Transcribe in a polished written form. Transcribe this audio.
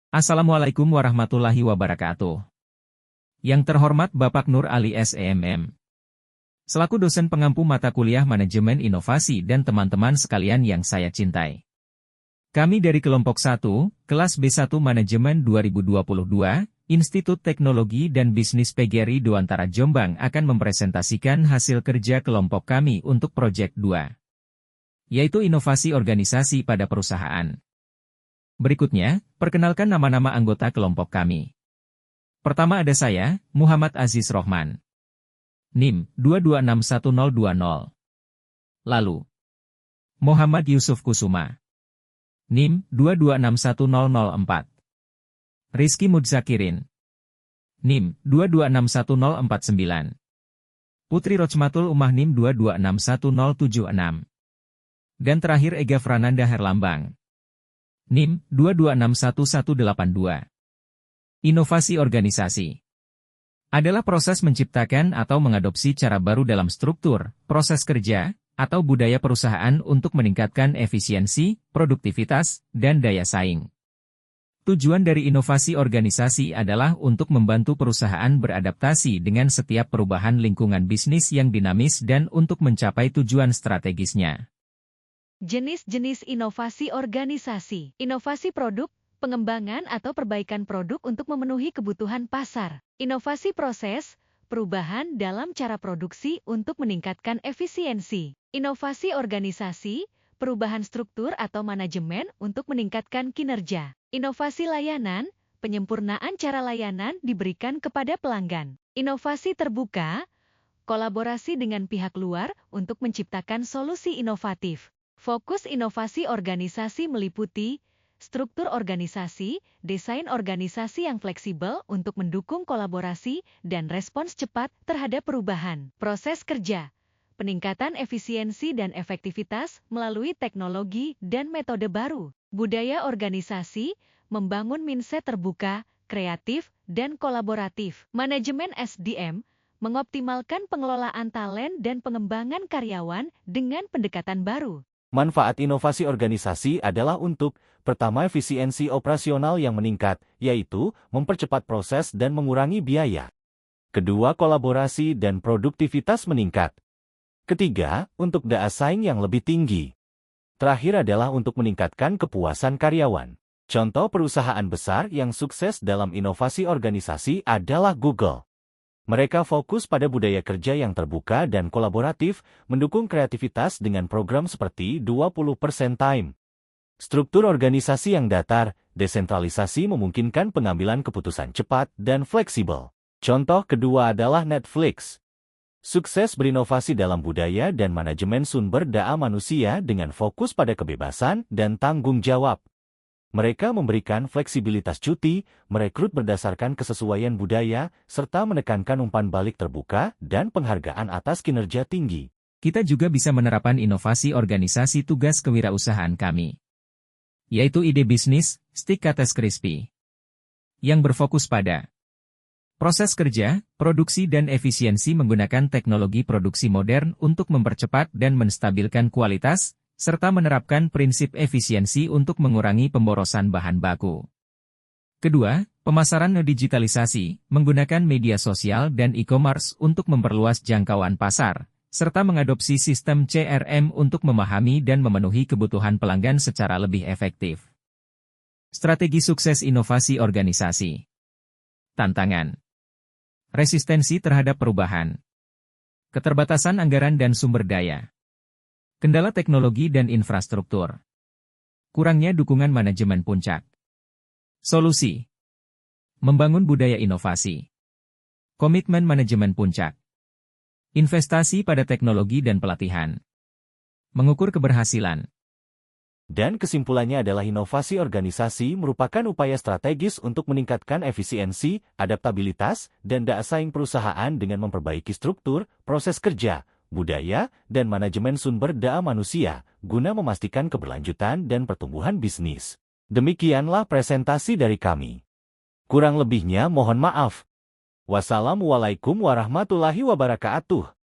Assalamualaikum warahmatullahi wabarakatuh. Yang terhormat Bapak Nur Ali SEMM, selaku dosen pengampu mata kuliah Manajemen Inovasi dan teman-teman sekalian yang saya cintai. Kami dari kelompok 1, kelas B1 Manajemen 2022, Institut Teknologi dan Bisnis PGRI Dewantara Jombang akan mempresentasikan hasil kerja kelompok kami untuk proyek 2, yaitu inovasi organisasi pada perusahaan. Berikutnya, perkenalkan nama-nama anggota kelompok kami. Pertama ada saya, Muhammad Aziz Rohman. NIM 2261020. Lalu, Muhammad Yusuf Kusuma. NIM 2261004. Rizky Mudzakirin. NIM 2261049. Putri Rochmatul Umah NIM 2261076. Dan terakhir Ega Frananda Herlambang. NIM 2261182. Inovasi organisasi adalah proses menciptakan atau mengadopsi cara baru dalam struktur, proses kerja, atau budaya perusahaan untuk meningkatkan efisiensi, produktivitas, dan daya saing. Tujuan dari inovasi organisasi adalah untuk membantu perusahaan beradaptasi dengan setiap perubahan lingkungan bisnis yang dinamis dan untuk mencapai tujuan strategisnya. Jenis-jenis inovasi organisasi. Inovasi produk, pengembangan atau perbaikan produk untuk memenuhi kebutuhan pasar. Inovasi proses, perubahan dalam cara produksi untuk meningkatkan efisiensi. Inovasi organisasi, perubahan struktur atau manajemen untuk meningkatkan kinerja. Inovasi layanan, penyempurnaan cara layanan diberikan kepada pelanggan. Inovasi terbuka, kolaborasi dengan pihak luar untuk menciptakan solusi inovatif. Fokus inovasi organisasi meliputi struktur organisasi, desain organisasi yang fleksibel untuk mendukung kolaborasi dan respons cepat terhadap perubahan. Proses kerja, peningkatan efisiensi dan efektivitas melalui teknologi dan metode baru. Budaya organisasi, membangun mindset terbuka, kreatif, dan kolaboratif. Manajemen SDM, mengoptimalkan pengelolaan talent dan pengembangan karyawan dengan pendekatan baru. Manfaat inovasi organisasi adalah untuk, pertama, efisiensi operasional yang meningkat, yaitu mempercepat proses dan mengurangi biaya. Kedua, kolaborasi dan produktivitas meningkat. Ketiga, untuk daya saing yang lebih tinggi. Terakhir adalah untuk meningkatkan kepuasan karyawan. Contoh perusahaan besar yang sukses dalam inovasi organisasi adalah Google. Mereka fokus pada budaya kerja yang terbuka dan kolaboratif, mendukung kreativitas dengan program seperti 20% Time. Struktur organisasi yang datar, desentralisasi memungkinkan pengambilan keputusan cepat dan fleksibel. Contoh kedua adalah Netflix. Sukses berinovasi dalam budaya dan manajemen sumber daya manusia dengan fokus pada kebebasan dan tanggung jawab. Mereka memberikan fleksibilitas cuti, merekrut berdasarkan kesesuaian budaya, serta menekankan umpan balik terbuka dan penghargaan atas kinerja tinggi. Kita juga bisa menerapkan inovasi organisasi tugas kewirausahaan kami, yaitu ide bisnis, Stick Kates Crispy, yang berfokus pada proses kerja, produksi dan efisiensi menggunakan teknologi produksi modern untuk mempercepat dan menstabilkan kualitas, serta menerapkan prinsip efisiensi untuk mengurangi pemborosan bahan baku. Kedua, pemasaran digitalisasi, menggunakan media sosial dan e-commerce untuk memperluas jangkauan pasar, serta mengadopsi sistem CRM untuk memahami dan memenuhi kebutuhan pelanggan secara lebih efektif. Strategi sukses inovasi organisasi. Tantangan. Resistensi terhadap perubahan. Keterbatasan anggaran dan sumber daya. Kendala teknologi dan infrastruktur. Kurangnya dukungan manajemen puncak. Solusi. Membangun budaya inovasi. Komitmen manajemen puncak. Investasi pada teknologi dan pelatihan. Mengukur keberhasilan. Dan kesimpulannya adalah inovasi organisasi merupakan upaya strategis untuk meningkatkan efisiensi, adaptabilitas, dan daya saing perusahaan dengan memperbaiki struktur, proses kerja, budaya, dan manajemen sumber daya manusia, guna memastikan keberlanjutan dan pertumbuhan bisnis. Demikianlah presentasi dari kami. Kurang lebihnya mohon maaf. Wassalamualaikum warahmatullahi wabarakatuh.